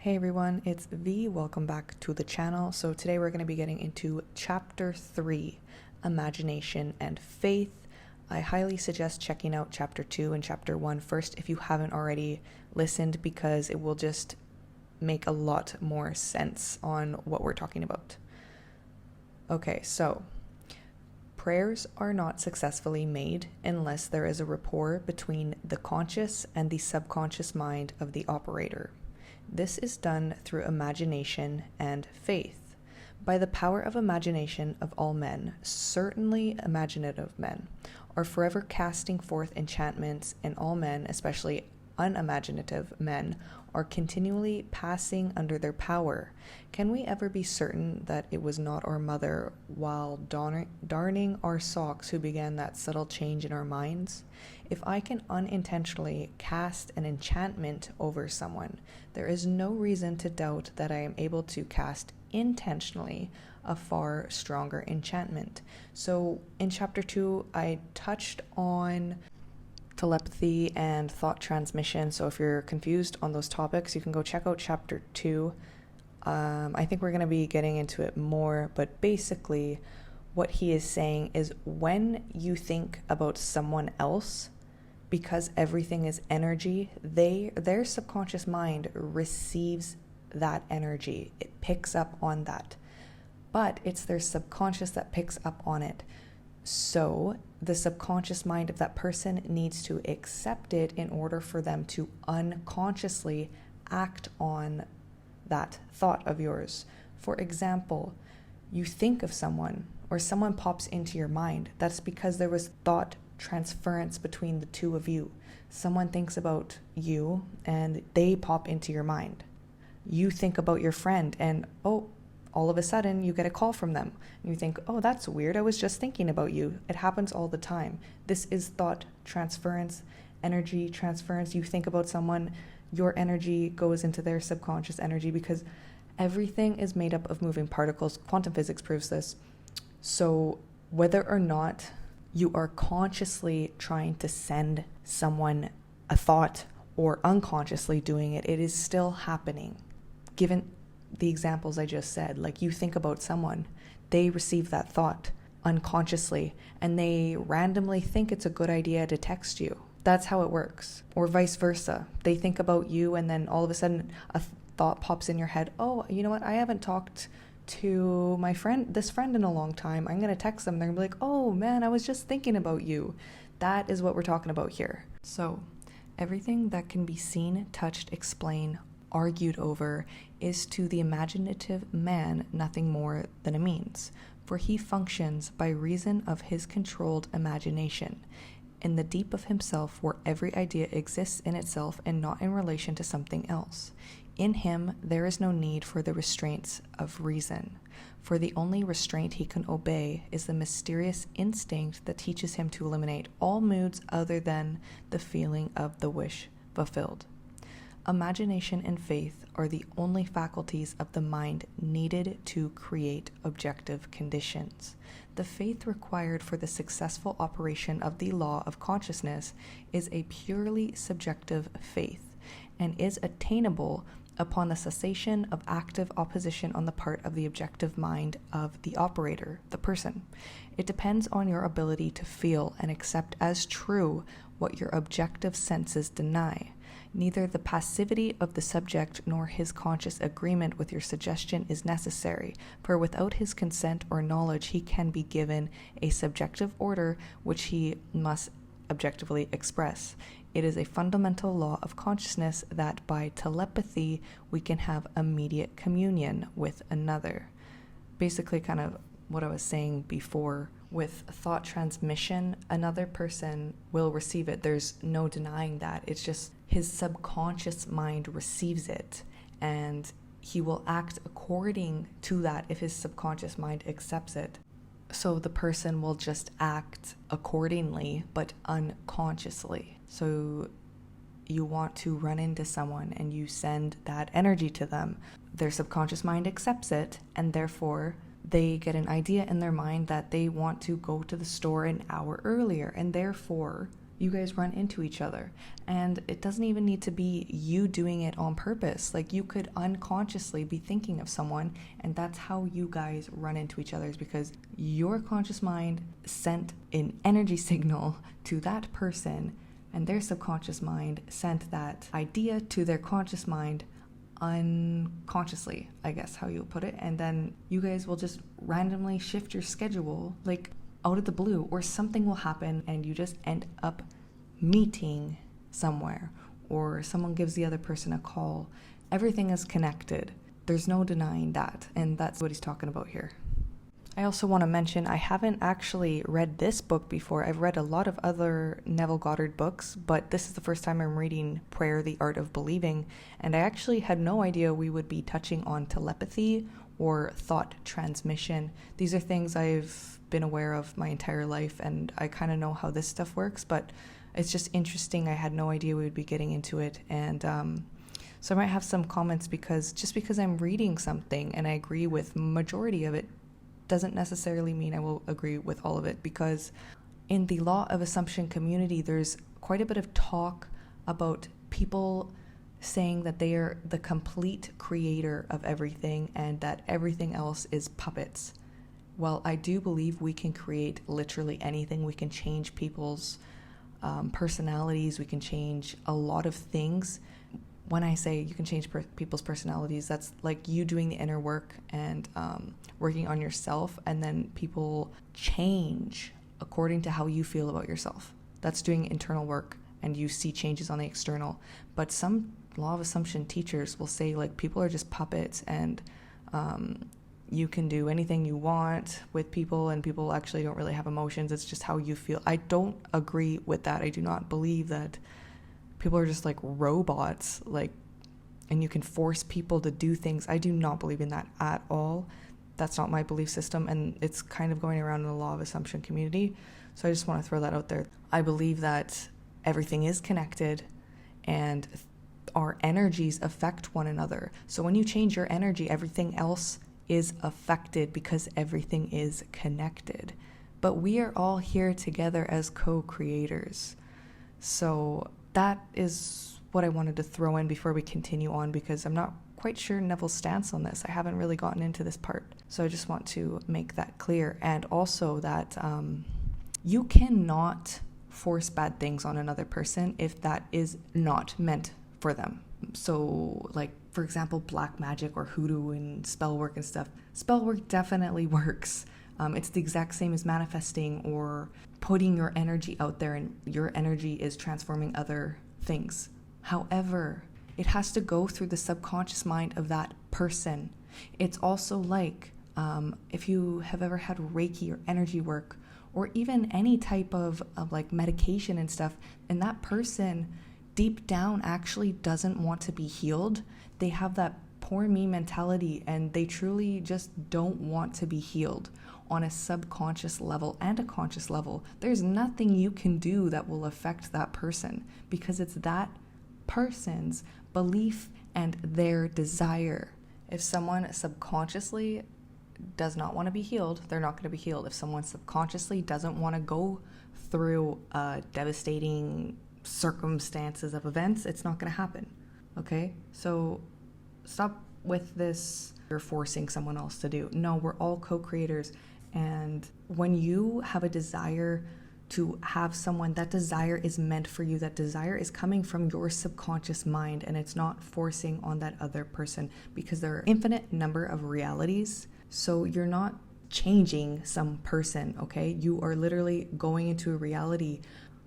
Hey everyone, it's V. Welcome back to the channel. So today we're going to be getting into chapter 3, Imagination and Faith. I highly suggest checking out chapter 2 and chapter 1 first if you haven't already listened, because it will just make a lot more sense on what we're talking about. Okay, so prayers are not successfully made unless there is a rapport between the conscious and the subconscious mind of the operator. This is done through imagination and faith. By the power of imagination of all men, certainly imaginative men, are forever casting forth enchantments, and all men, especially unimaginative men, are continually passing under their power. Can we ever be certain that it was not our mother, while darning our socks, who began that subtle change in our minds? If I can unintentionally cast an enchantment over someone, there is no reason to doubt that I am able to cast intentionally a far stronger enchantment. So in chapter 2, I touched on telepathy and thought transmission. So if you're confused on those topics, you can go check out chapter 2. I think we're going to be getting into it more, but basically what he is saying is when you think about someone else, because everything is energy, their subconscious mind receives that energy. It picks up on that. But it's their subconscious that picks up on it. So the subconscious mind of that person needs to accept it in order for them to unconsciously act on that thought of yours. For example, you think of someone or someone pops into your mind. That's because there was thought transference between the two of you. Someone thinks about you and they pop into your mind. You think about your friend and all of a sudden you get a call from them. And you think, oh, that's weird. I was just thinking about you. It happens all the time. This is thought transference, energy transference. You think about someone, your energy goes into their subconscious energy, because everything is made up of moving particles. Quantum physics proves this. So whether or not you are consciously trying to send someone a thought or unconsciously doing it, it is still happening. Given the examples I just said, like you think about someone, they receive that thought unconsciously and they randomly think it's a good idea to text you. That's how it works. Or vice versa. They think about you and then all of a sudden a thought pops in your head. Oh, you know what? I haven't talked to this friend in a long time. I'm going to text them. They're going to be like, oh man, I was just thinking about you. That is what we're talking about here. So everything that can be seen, touched, explained, argued over is to the imaginative man nothing more than a means, for he functions by reason of his controlled imagination, in the deep of himself, where every idea exists in itself and not in relation to something else. In him there is no need for the restraints of reason, for the only restraint he can obey is the mysterious instinct that teaches him to eliminate all moods other than the feeling of the wish fulfilled. Imagination and faith are the only faculties of the mind needed to create objective conditions. The faith required for the successful operation of the law of consciousness is a purely subjective faith, and is attainable upon the cessation of active opposition on the part of the objective mind of the operator, the person. It depends on your ability to feel and accept as true what your objective senses deny. Neither the passivity of the subject nor his conscious agreement with your suggestion is necessary, for without his consent or knowledge he can be given a subjective order which he must objectively express. It is a fundamental law of consciousness that by telepathy we can have immediate communion with another. Basically kind of what I was saying before. With thought transmission, another person will receive it. There's no denying that. It's just his subconscious mind receives it, and he will act according to that if his subconscious mind accepts it. So the person will just act accordingly, but unconsciously. So you want to run into someone and you send that energy to them. Their subconscious mind accepts it, and therefore they get an idea in their mind that they want to go to the store an hour earlier, and therefore you guys run into each other. And it doesn't even need to be you doing it on purpose. Like, you could unconsciously be thinking of someone, and that's how you guys run into each other, is because your conscious mind sent an energy signal to that person, and their subconscious mind sent that idea to their conscious mind unconsciously, I guess how you would put it. And then you guys will just randomly shift your schedule, like out of the blue, or something will happen and you just end up meeting somewhere, or someone gives the other person a call. Everything is connected. There's no denying that, and that's what he's talking about here. I also want to mention, I haven't actually read this book before. I've read a lot of other Neville Goddard books, but this is the first time I'm reading Prayer, the Art of Believing, and I actually had no idea we would be touching on telepathy or thought transmission. These are things I've been aware of my entire life, and I kind of know how this stuff works, but it's just interesting. I had no idea we would be getting into it, and so I might have some comments, because just because I'm reading something and I agree with majority of it doesn't necessarily mean I will agree with all of it, because in the law of assumption community, there's quite a bit of talk about people saying that they are the complete creator of everything and that everything else is puppets. Well, I do believe we can create literally anything. We can change people's personalities. We can change a lot of things. When I say you can change people's personalities, that's like you doing the inner work and working on yourself, and then people change according to how you feel about yourself. That's doing internal work, and you see changes on the external. But some law of assumption teachers will say, like, people are just puppets, and you can do anything you want with people, and people actually don't really have emotions. It's just how you feel. I don't agree with that. I do not believe that people are just like robots, like, and you can force people to do things. I do not believe in that at all. That's not my belief system, and it's kind of going around in the law of assumption community. So I just want to throw that out there. I believe that everything is connected, and our energies affect one another. So when you change your energy, everything else is affected, because everything is connected. But we are all here together as co-creators. So that is what I wanted to throw in before we continue on, because I'm not quite sure Neville's stance on this. I haven't really gotten into this part. So I just want to make that clear. And also that you cannot force bad things on another person if that is not meant for them. So, like, for example, black magic or hoodoo and spell work and stuff. Spell work definitely works. It's the exact same as manifesting or putting your energy out there, and your energy is transforming other things. However, it has to go through the subconscious mind of that person. It's also like if you have ever had Reiki or energy work, or even any type of like medication and stuff, and that person deep down actually doesn't want to be healed. They have that poor me mentality, and they truly just don't want to be healed on a subconscious level and a conscious level. There's nothing you can do that will affect that person, because it's that person's belief and their desire. If someone subconsciously does not want to be healed, they're not going to be healed. If someone subconsciously doesn't want to go through devastating circumstances of events, it's not going to happen. Okay? So stop with this, you're forcing someone else to do. No, we're all co-creators. And when you have a desire to have someone, that desire is meant for you. That desire is coming from your subconscious mind, and it's not forcing on that other person, because there are infinite number of realities. So you're not changing some person, okay? You are literally going into a reality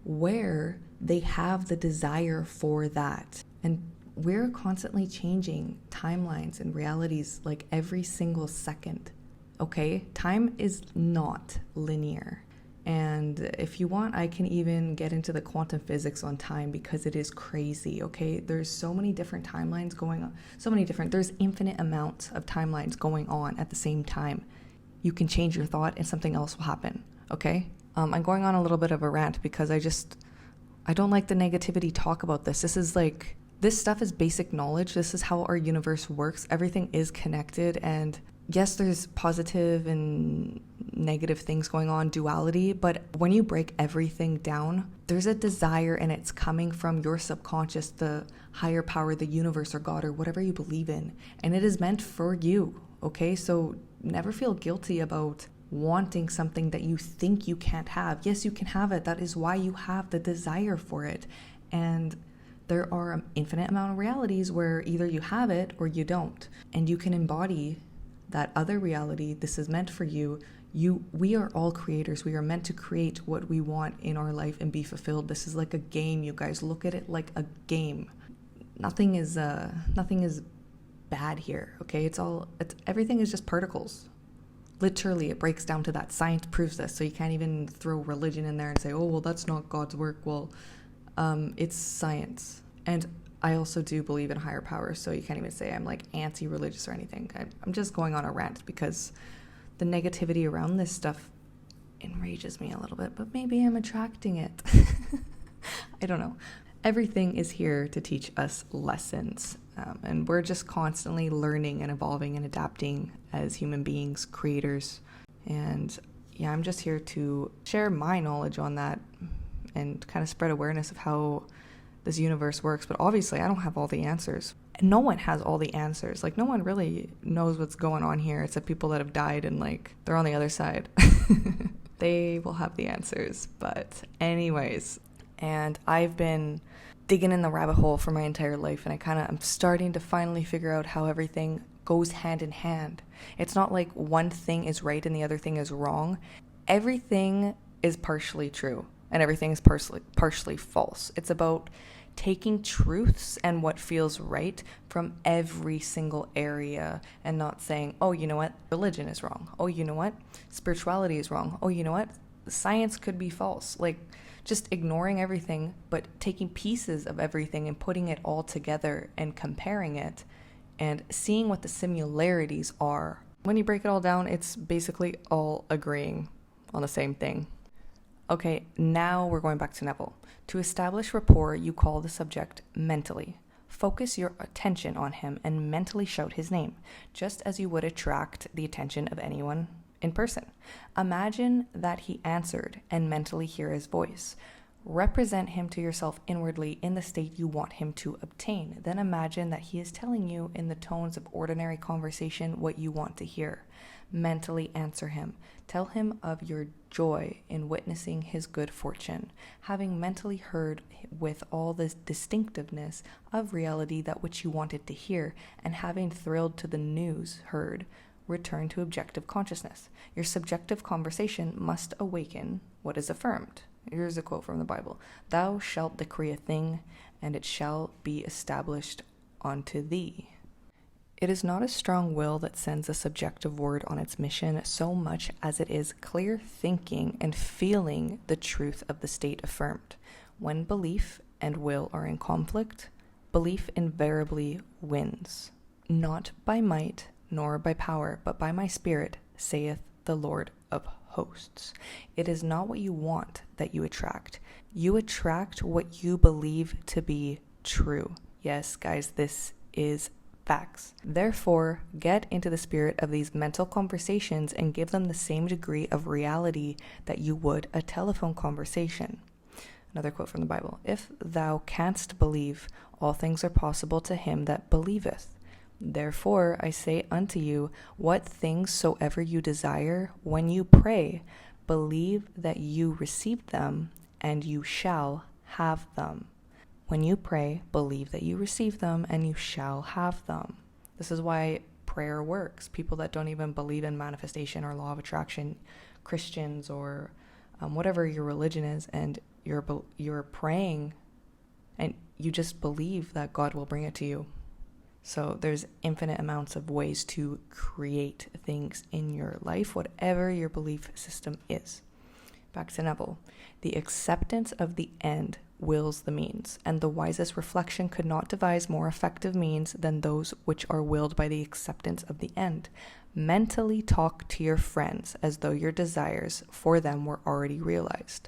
where they have the desire for that. And we're constantly changing timelines and realities like every single second, okay? Time is not linear. And if you want, I can even get into the quantum physics on time, because it is crazy, okay? There's so many different timelines going on, there's infinite amounts of timelines going on at the same time. You can change your thought and something else will happen, okay? I'm going on a little bit of a rant, because I don't like the negativity talk about this. This stuff is basic knowledge. This is how our universe works. Everything is connected, and yes, there's positive and negative things going on, duality, but when you break everything down, there's a desire and it's coming from your subconscious, the higher power, the universe or God or whatever you believe in. And it is meant for you, okay? So never feel guilty about wanting something that you think you can't have. Yes, you can have it. That is why you have the desire for it. And there are an infinite amount of realities where either you have it or you don't. And you can embody that other reality. This is meant for you. We are all creators. We are meant to create what we want in our life and be fulfilled. This is like a game, you guys. Look at it like a game. Nothing is bad here, okay? Everything is just particles. Literally, it breaks down to that. Science proves this. So you can't even throw religion in there and say, oh, well, that's not God's work. Well, it's science. And I also do believe in higher power, so you can't even say I'm like anti-religious or anything. I'm just going on a rant because the negativity around this stuff enrages me a little bit, but maybe I'm attracting it. I don't know. Everything is here to teach us lessons, and we're just constantly learning and evolving and adapting as human beings, creators. And yeah, I'm just here to share my knowledge on that and kind of spread awareness of how this universe works. But obviously I don't have all the answers. No one has all the answers. Like, no one really knows what's going on here except people that have died and like they're on the other side. They will have the answers. But anyways, and I've been digging in the rabbit hole for my entire life, and I'm starting to finally figure out how everything goes hand in hand. It's not like one thing is right and the other thing is wrong. Everything is partially true and everything is partially false. It's about taking truths and what feels right from every single area and not saying, oh, you know what, religion is wrong. Oh, you know what, spirituality is wrong. Oh, you know what, science could be false. Like, just ignoring everything, but taking pieces of everything and putting it all together and comparing it and seeing what the similarities are. When you break it all down, it's basically all agreeing on the same thing. Okay, now we're going back to Neville. To establish rapport, you call the subject mentally. Focus your attention on him and mentally shout his name, just as you would attract the attention of anyone in person. Imagine that he answered and mentally hear his voice. Represent him to yourself inwardly in the state you want him to obtain. Then imagine that he is telling you in the tones of ordinary conversation what you want to hear. Mentally answer him. Tell him of your joy in witnessing his good fortune, having mentally heard with all the distinctiveness of reality that which you wanted to hear, and having thrilled to the news heard, return to objective consciousness. Your subjective conversation must awaken what is affirmed. Here's a quote from the Bible. Thou shalt decree a thing, and it shall be established unto thee. It is not a strong will that sends a subjective word on its mission so much as it is clear thinking and feeling the truth of the state affirmed. When belief and will are in conflict, belief invariably wins. Not by might nor by power, but by my spirit, saith the Lord of hosts. It is not what you want that you attract. You attract what you believe to be true. Yes, guys, this is facts. Therefore, get into the spirit of these mental conversations and give them the same degree of reality that you would a telephone conversation. Another quote from the Bible. If thou canst believe, all things are possible to him that believeth. Therefore, I say unto you, what things soever you desire, when you pray, believe that you receive them, and you shall have them. When you pray, believe that you receive them, and you shall have them. This is why prayer works. People that don't even believe in manifestation or law of attraction, Christians or whatever your religion is, and you're praying, and you just believe that God will bring it to you. So there's infinite amounts of ways to create things in your life, whatever your belief system is. Back to Neville. The acceptance of the end wills the means, and the wisest reflection could not devise more effective means than those which are willed by the acceptance of the end. Mentally talk to your friends as though your desires for them were already realized.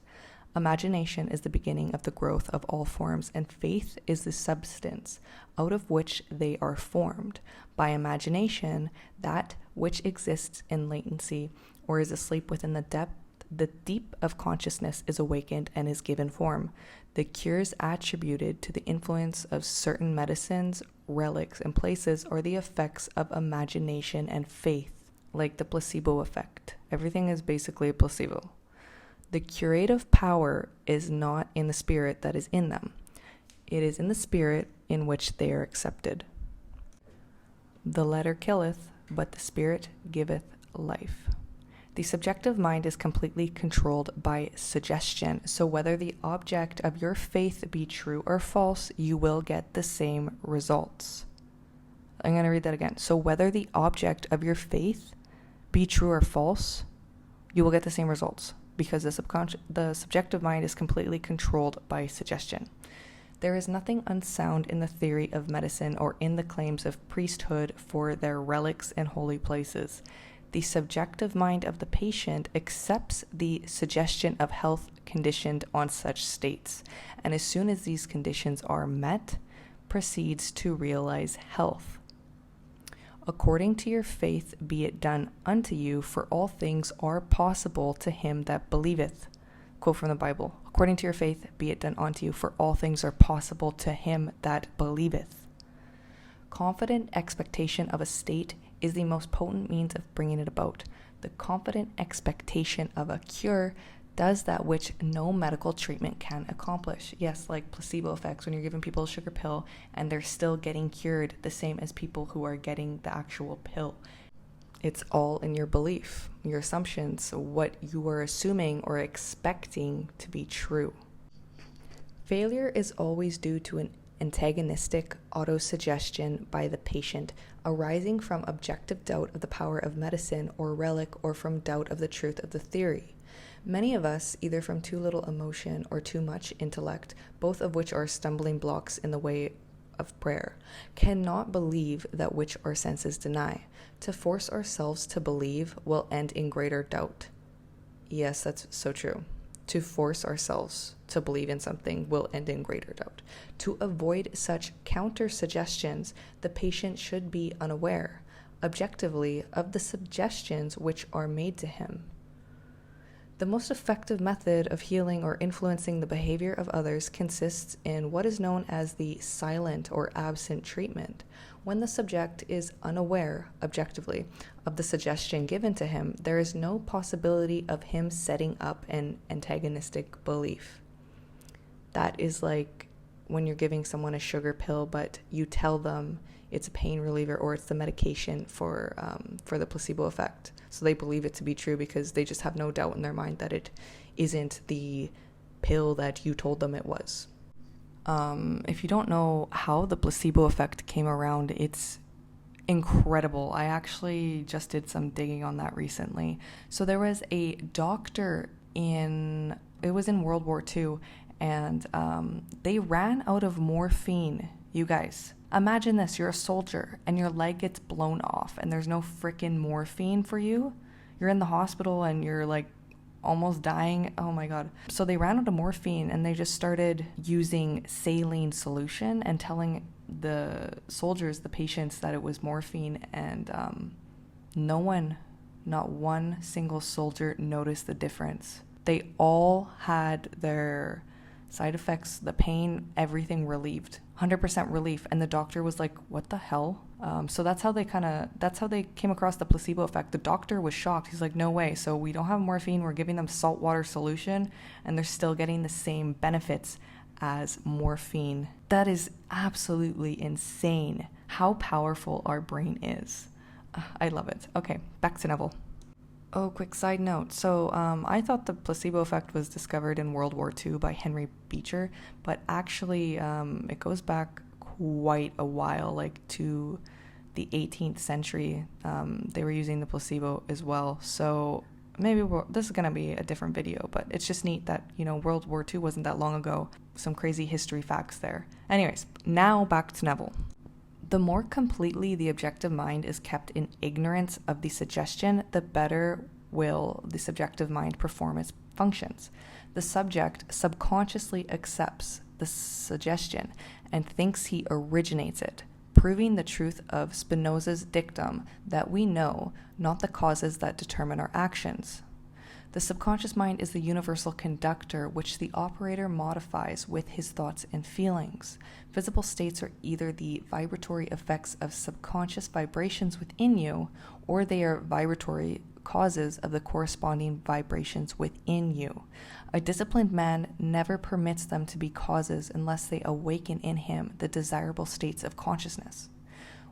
Imagination is the beginning of the growth of all forms, and faith is the substance out of which they are formed. By imagination, that which exists in latency or is asleep within the deep of consciousness is awakened and is given form. The cures attributed to the influence of certain medicines, relics, and places are the effects of imagination and faith, like the placebo effect. Everything is basically a placebo. The curative power is not in the spirit that is in them. It is in the spirit in which they are accepted. The letter killeth, but the spirit giveth life. The subjective mind is completely controlled by suggestion, so whether the object of your faith be true or false, you will get the same results. I'm going to read that again. So whether the object of your faith be true or false, you will get the same results, because the subjective mind is completely controlled by suggestion. There is nothing unsound in the theory of medicine or in the claims of priesthood for their relics and holy places. The subjective mind of the patient accepts the suggestion of health conditioned on such states, and as soon as these conditions are met, proceeds to realize health. According to your faith be it done unto you, for all things are possible to him that believeth. Quote from the Bible. According to your faith be it done unto you, for all things are possible to him that believeth. Confident expectation of a state is the most potent means of bringing it about. The confident expectation of a cure does that which no medical treatment can accomplish. Yes, like placebo effects, when you're giving people a sugar pill and they're still getting cured, the same as people who are getting the actual pill. It's all in your belief, your assumptions, what you are assuming or expecting to be true. Failure is always due to an antagonistic autosuggestion by the patient, arising from objective doubt of the power of medicine or relic, or from doubt of the truth of the theory. Many of us, either from too little emotion or too much intellect, both of which are stumbling blocks in the way of prayer, cannot believe that which our senses deny. To force ourselves to believe will end in greater doubt. Yes, that's so true. To force ourselves to believe in something will end in greater doubt. To avoid such counter-suggestions, the patient should be unaware, objectively, of the suggestions which are made to him. The most effective method of healing or influencing the behavior of others consists in what is known as the silent or absent treatment. When the subject is unaware, objectively, of the suggestion given to him, there is no possibility of him setting up an antagonistic belief. That is like when you're giving someone a sugar pill, but you tell them it's a pain reliever or it's the medication for the placebo effect. So they believe it to be true because they just have no doubt in their mind that it isn't the pill that you told them it was. If you don't know how the placebo effect came around, it's incredible. I actually just did some digging on that recently. So there was a doctor it was in World War II, and they ran out of morphine, you guys. Imagine this, you're a soldier and your leg gets blown off and there's no freaking morphine for you. You're in the hospital and you're like almost dying. Oh my God. So they ran out of morphine and they just started using saline solution and telling the soldiers, the patients, that it was morphine, and not one single soldier noticed the difference. They all had their side effects, the pain, everything relieved, 100% relief. And the doctor was like, what the hell? So that's how they came across the placebo effect. The doctor was shocked. He's like, no way. So we don't have morphine. We're giving them saltwater solution and they're still getting the same benefits as morphine. That is absolutely insane how powerful our brain is. I love it. Okay, back to Neville. Oh, quick side note. So I thought the placebo effect was discovered in World War II by Henry Beecher, but actually it goes back quite a while, like to the 18th century. They were using the placebo as well. So maybe this is going to be a different video, but it's just neat that, World War II wasn't that long ago. Some crazy history facts there. Anyways, now back to Neville. The more completely the objective mind is kept in ignorance of the suggestion, the better will the subjective mind perform its functions. The subject subconsciously accepts the suggestion and thinks he originates it, proving the truth of Spinoza's dictum that we know not the causes that determine our actions. The subconscious mind is the universal conductor which the operator modifies with his thoughts and feelings. Visible states are either the vibratory effects of subconscious vibrations within you, or they are vibratory causes of the corresponding vibrations within you. A disciplined man never permits them to be causes unless they awaken in him the desirable states of consciousness.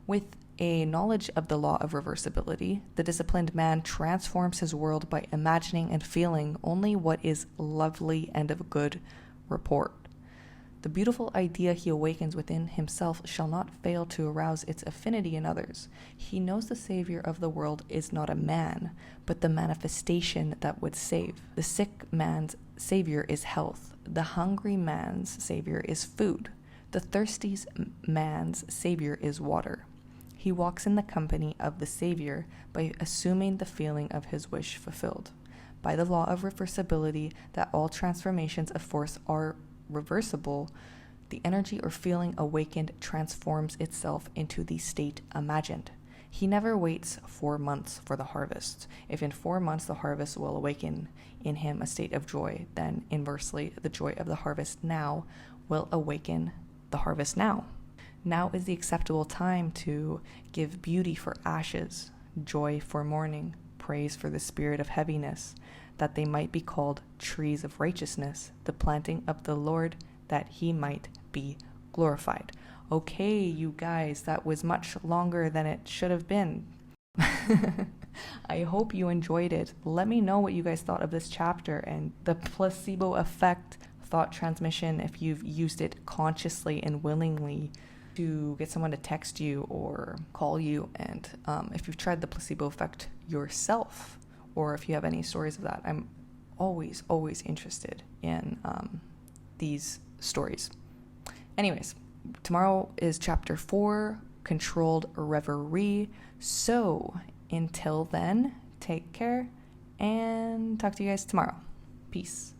With a knowledge of the law of reversibility, the disciplined man transforms his world by imagining and feeling only what is lovely and of good report. The beautiful idea he awakens within himself shall not fail to arouse its affinity in others. He knows the Savior of the world is not a man, but the manifestation that would save. The sick man's Savior is health. The hungry man's Savior is food. The thirsty man's Savior is water. He walks in the company of the Savior by assuming the feeling of his wish fulfilled. By the law of reversibility, that all transformations of force are reversible, the energy or feeling awakened transforms itself into the state imagined. He never waits 4 months for the harvest. If in 4 months the harvest will awaken in him a state of joy, then inversely, the joy of the harvest now will awaken the harvest now. Now is the acceptable time to give beauty for ashes, joy for mourning, praise for the spirit of heaviness, that they might be called trees of righteousness, the planting of the Lord, that he might be glorified. Okay, you guys, that was much longer than it should have been. I hope you enjoyed it. Let me know what you guys thought of this chapter and the placebo effect thought transmission, if you've used it consciously and willingly to get someone to text you or call you, and if you've tried the placebo effect yourself, or if you have any stories of that. I'm always interested in these stories. Anyways, tomorrow is chapter 4, Controlled Reverie. So until then, take care and talk to you guys tomorrow. Peace.